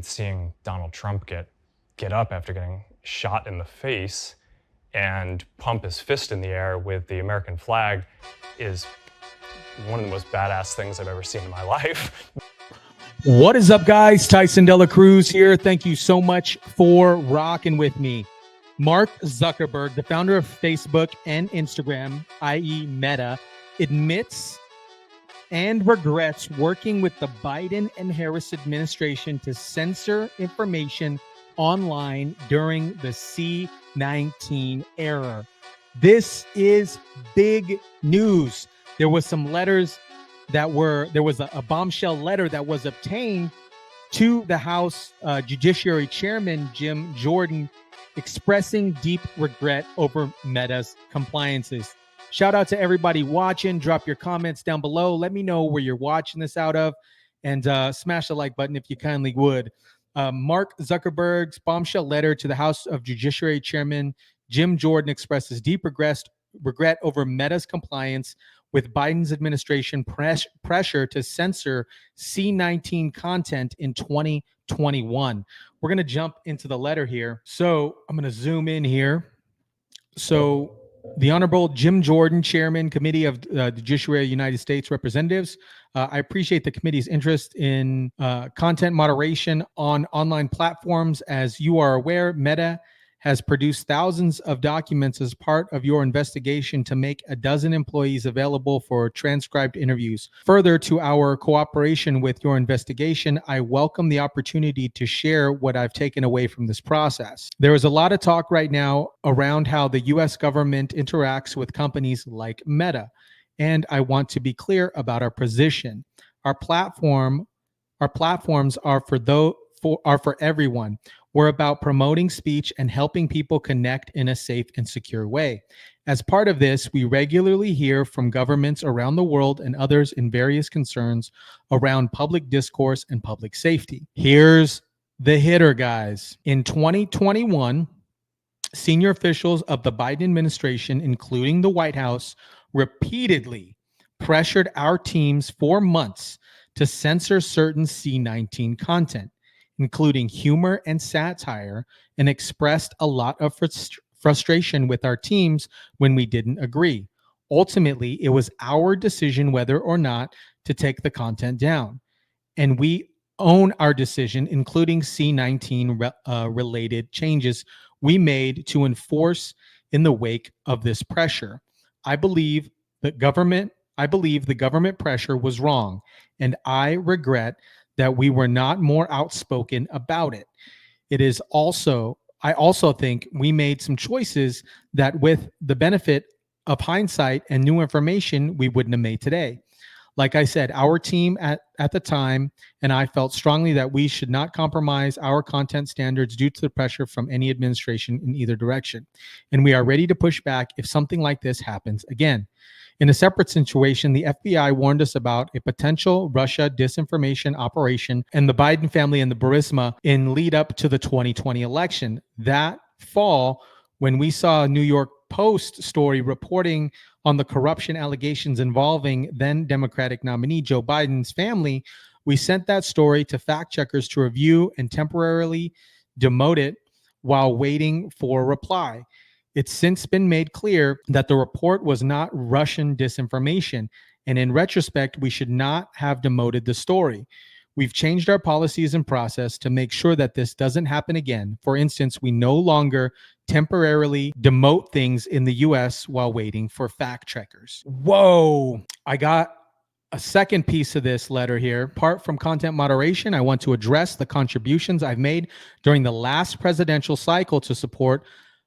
seeing Donald Trump get up after getting shot in the face and pump his fist in the air with the American flag is one of the most badass things I've ever seen in my life. What is up, guys? Tyson Dela Cruz here. Thank you so much for rocking with me. Mark Zuckerberg, the founder of Facebook and Instagram, i.e. Meta, admits and regrets working with the Biden and Harris administration to censor information online during the C-19 era. This is big news. There was some letters there was a bombshell letter that was obtained to the House Judiciary Chairman Jim Jordan expressing deep regret over Meta's compliances. Shout out to everybody watching. Drop your comments down below. Let me know where you're watching this out of, and smash the like button if you kindly would. Mark Zuckerberg's bombshell letter to the House of Judiciary Chairman Jim Jordan expresses deep regret over Meta's compliance with Biden's administration pressure to censor C-19 content in 2021. We're going to jump into the letter here. So I'm going to zoom in here. So the Honorable Jim Jordan, Chairman, Committee of the Judiciary United States Representatives. I appreciate the committee's interest in content moderation on online platforms. As you are aware, Meta has produced thousands of documents as part of your investigation to make a dozen employees available for transcribed interviews. Further to our cooperation with your investigation, I welcome the opportunity to share what I've taken away from this process. There is a lot of talk right now around how the U.S. government interacts with companies like Meta, and I want to be clear about our position. Our platforms are for everyone. We're about promoting speech and helping people connect in a safe and secure way. As part of this, we regularly hear from governments around the world and others in various concerns around public discourse and public safety. Here's the hitter, guys. In 2021, senior officials of the Biden administration, including the White House, repeatedly pressured our teams for months to censor certain C-19 content, including humor and satire, and expressed a lot of frustration with our teams when we didn't agree. Ultimately, it was our decision whether or not to take the content down. And we own our decision, including C-19 related changes we made to enforce in the wake of this pressure. I believe the government pressure was wrong, and I regret that we were not more outspoken about it. I also think we made some choices that, with the benefit of hindsight and new information, we wouldn't have made today. Like I said, our team at the time and I felt strongly that we should not compromise our content standards due to the pressure from any administration in either direction. And we are ready to push back if something like this happens again. In a separate situation, the FBI warned us about a potential Russia disinformation operation and the Biden family and the Burisma in lead up to the 2020 election. That fall, when we saw a New York Post story reporting on the corruption allegations involving then Democratic nominee Joe Biden's family, we sent that story to fact checkers to review and temporarily demote it while waiting for a reply. It's since been made clear that the report was not Russian disinformation, and in retrospect, we should not have demoted the story. We've changed our policies and process to make sure that this doesn't happen again. For instance, we no longer temporarily demote things in the US while waiting for fact checkers. Whoa, I got a second piece of this letter here. Apart from content moderation, I want to address the contributions I've made during the last presidential cycle to support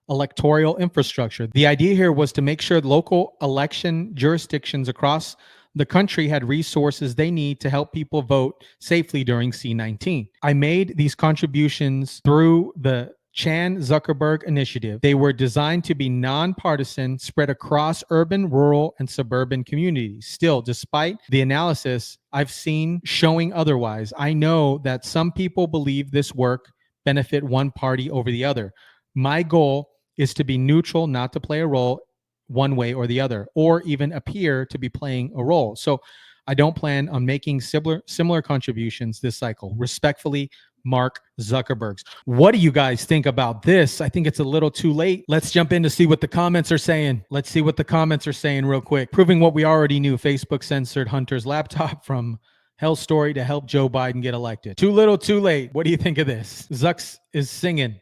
electoral infrastructure. The idea here was to make sure local election jurisdictions across the country had resources they need to help people vote safely during C-19. I made these contributions through the Chan Zuckerberg Initiative. They were designed to be nonpartisan, spread across urban, rural, and suburban communities. Still, despite the analysis I've seen showing otherwise, I know that some people believe this work benefit one party over the other. My goal is to be neutral, not to play a role one way or the other, or even appear to be playing a role. So I don't plan on making similar contributions this cycle. Respectfully, Mark Zuckerberg's. What do you guys think about this? I think it's a little too late. Let's jump in to see what the comments are saying. Let's see what the comments are saying real quick. Proving what we already knew. Facebook censored Hunter's laptop from Hell Story to help Joe Biden get elected. Too little, too late. What do you think of this? Zucks is singing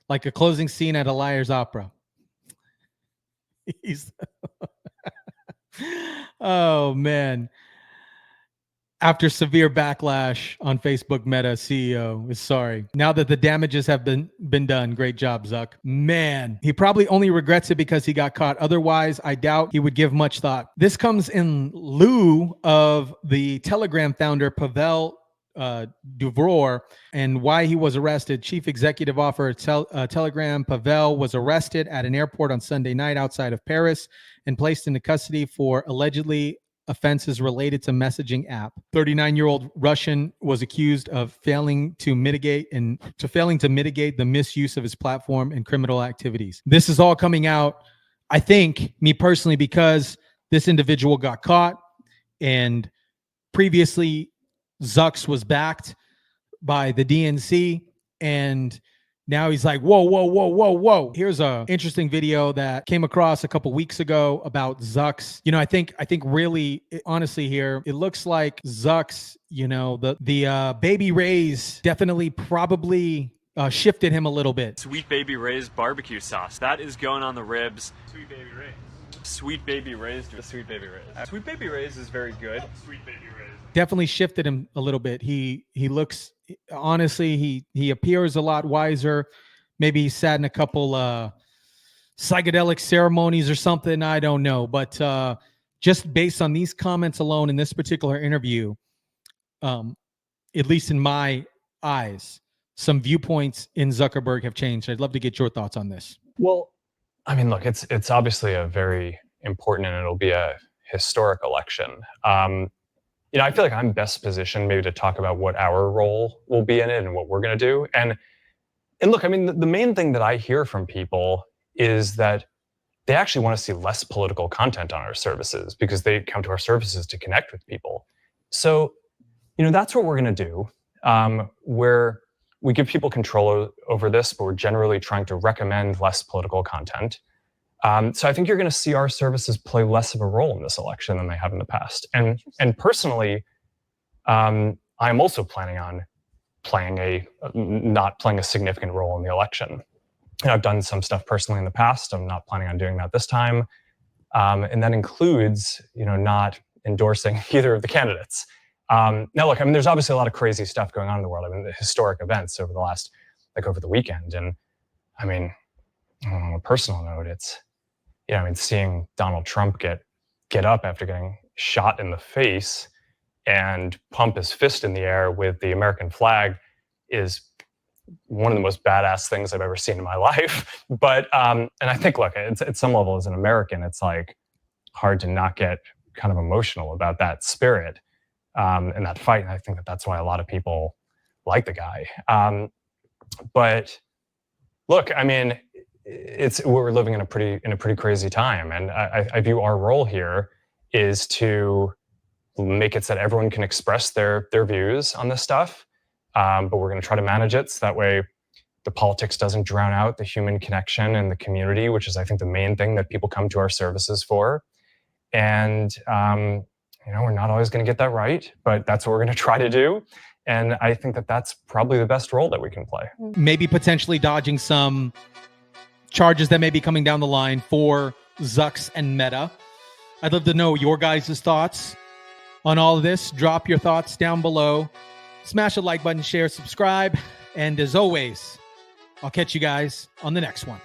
like a closing scene at a Liar's Opera. He's oh, man. After severe backlash on Facebook, Meta CEO is sorry. Now that the damages have been done, great job, Zuck. Man, he probably only regrets it because he got caught. Otherwise, I doubt he would give much thought. This comes in lieu of the Telegram founder, Pavel Durov, and why he was arrested. Chief executive officer Telegram, Pavel, was arrested at an airport on Sunday night outside of Paris and placed into custody for allegedly offenses related to messaging app. 39-year-old Russian was accused of failing to mitigate the misuse of his platform and criminal activities. This is all coming out, I think, me personally, because this individual got caught, and previously Zucks was backed by the DNC, and now he's like, whoa, whoa, whoa, whoa, whoa. Here's a interesting video that came across a couple weeks ago about Zucks. You know, I think really, honestly here, it looks like Zucks, you know, the Baby Ray's definitely probably shifted him a little bit. Sweet Baby Ray's barbecue sauce. That is going on the ribs. Sweet Baby Ray's. Sweet Baby Ray's. The Sweet Baby Ray's. Sweet Baby Ray's is very good. Sweet Baby Ray's. Definitely shifted him a little bit. He looks, honestly, he appears a lot wiser. Maybe he sat in a couple psychedelic ceremonies or something. I don't know. But just based on these comments alone in this particular interview, at least in my eyes, some viewpoints in Zuckerberg have changed. I'd love to get your thoughts on this. Well, I mean, look, it's obviously a very important, and it'll be a historic election. You know, I feel like I'm best positioned maybe to talk about what our role will be in it and what we're going to do. And look, I mean, the main thing that I hear from people is that they actually want to see less political content on our services because they come to our services to connect with people. So, you know, that's what we're going to do, where we give people control over this, but we're generally trying to recommend less political content. So I think you're going to see our services play less of a role in this election than they have in the past. And personally, I'm also planning on not playing a significant role in the election. You know, I've done some stuff personally in the past. I'm not planning on doing that this time. And that includes, you know, not endorsing either of the candidates. Now, look, I mean, there's obviously a lot of crazy stuff going on in the world. I mean, the historic events over the weekend. And I mean, on a personal note, it's, you know, I mean, seeing Donald Trump get up after getting shot in the face and pump his fist in the air with the American flag is one of the most badass things I've ever seen in my life. But and I think, look, at some level as an American, it's like hard to not get kind of emotional about that spirit and that fight. And I think that's why a lot of people like the guy. But look, I mean, we're living in a pretty crazy time, and I view our role here is to make it so that everyone can express their views on this stuff, but we're going to try to manage it so that way the politics doesn't drown out the human connection and the community, which is, I think, the main thing that people come to our services for. And you know, we're not always going to get that right, but that's what we're going to try to do. And I think that's probably the best role that we can play. Maybe potentially dodging some charges that may be coming down the line for Zucks and Meta. I'd love to know your guys' thoughts on all of this. Drop your thoughts down below. Smash the like button, share, subscribe. And as always, I'll catch you guys on the next one.